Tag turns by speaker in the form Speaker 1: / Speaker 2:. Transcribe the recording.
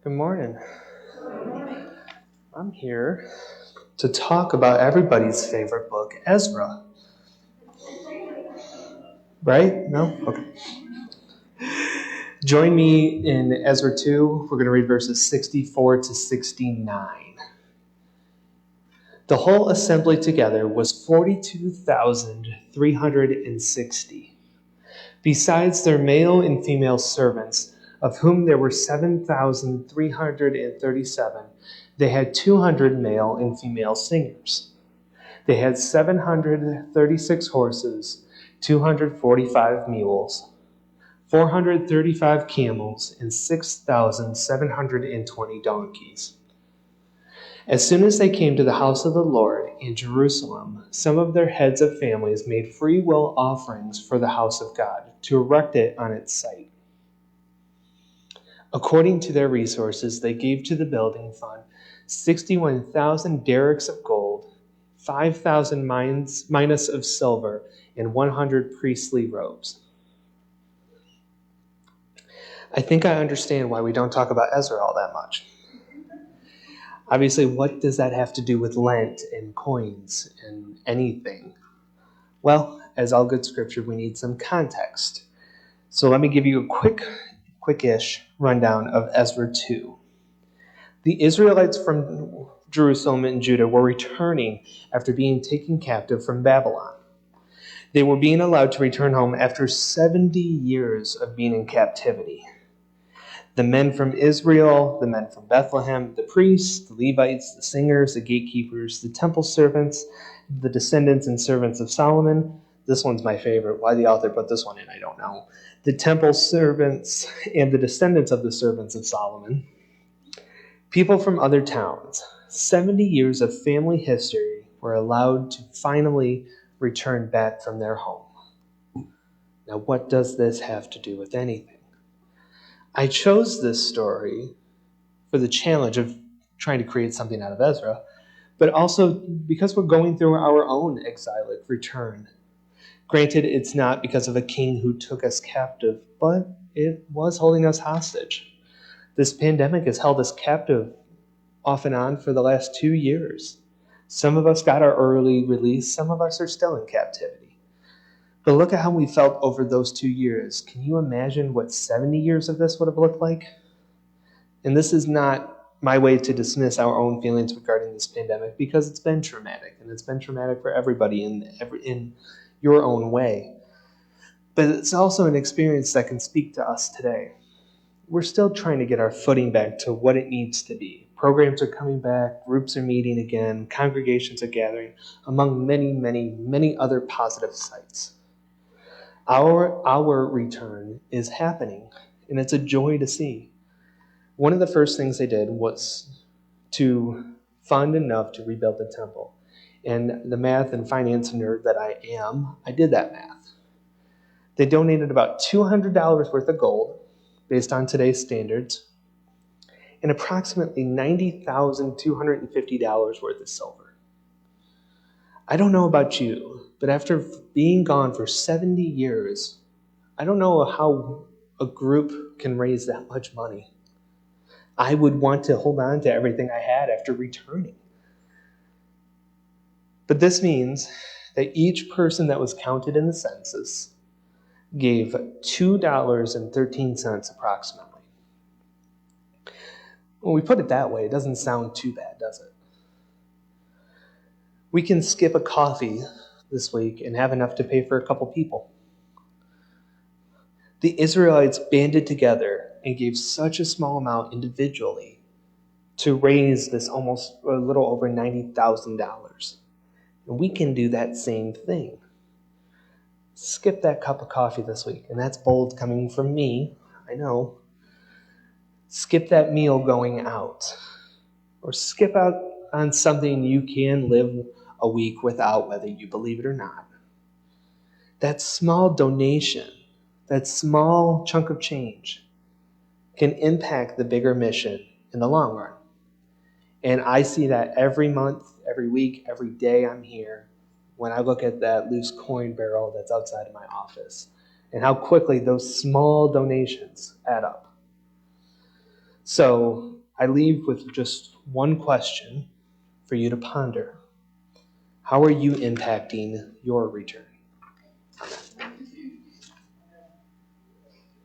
Speaker 1: Good morning. I'm here to talk about everybody's favorite book, Ezra. Right? No? Okay. Join me in Ezra 2. We're going to read verses 64 to 69. The whole assembly together was 42,360. Besides their male and female servants, of whom there were 7,337, they had 200 male and female singers. They had 736 horses, 245 mules, 435 camels, and 6,720 donkeys. As soon as they came to the house of the Lord in Jerusalem, some of their heads of families made free will offerings for the house of God to erect it on its site. According to their resources, they gave to the building fund 61,000 derricks of gold, 5,000 minas of silver, and 100 priestly robes. I think I understand why we don't talk about Ezra all that much. Obviously, what does that have to do with Lent and coins and anything? Well, as all good scripture, we need some context. So let me give you a quickish rundown of Ezra 2. The Israelites from Jerusalem and Judah were returning after being taken captive from Babylon. They were being allowed to return home after 70 years of being in captivity. The men from Israel, the men from Bethlehem, the priests, the Levites, the singers, the gatekeepers, the temple servants, the descendants and servants of Solomon. This one's my favorite. Why the author put this one in, I don't know. The temple servants and the descendants of the servants of Solomon. People from other towns. 70 years of family history were allowed to finally return back from their home. Now, what does this have to do with anything? I chose this story for the challenge of trying to create something out of Ezra, but also because we're going through our own exilic return. Granted, it's not because of a king who took us captive, but it was holding us hostage. This pandemic has held us captive off and on for the last 2 years. Some of us got our early release, some of us are still in captivity. But look at how we felt over those 2 years. Can you imagine what 70 years of this would have looked like? And this is not my way to dismiss our own feelings regarding this pandemic, because it's been traumatic, and it's been traumatic for everybody in your own way. But it's also an experience that can speak to us today. We're still trying to get our footing back to what it needs to be. Programs are coming back, groups are meeting again, congregations are gathering, among many, many, many other positive sights. Our return is happening, and it's a joy to see. One of the first things they did was to fund enough to rebuild the temple. And the math and finance nerd that I am, I did that math. They donated about $200 worth of gold, based on today's standards, and approximately $90,250 worth of silver. I don't know about you, but after being gone for 70 years, I don't know how a group can raise that much money. I would want to hold on to everything I had after returning. But this means that each person that was counted in the census gave $2.13 approximately. When we put it that way, it doesn't sound too bad, does it? We can skip a coffee this week and have enough to pay for a couple people. The Israelites banded together and gave such a small amount individually to raise this almost a little over $90,000. And we can do that same thing. Skip that cup of coffee this week, and that's bold coming from me, I know. Skip that meal going out, or skip out on something you can live a week without, whether you believe it or not. That small donation, that small chunk of change, can impact the bigger mission in the long run. And I see that every month, every week, every day I'm here, when I look at that loose coin barrel that's outside of my office, and how quickly those small donations add up. So I leave with just one question for you to ponder. How are you impacting your return?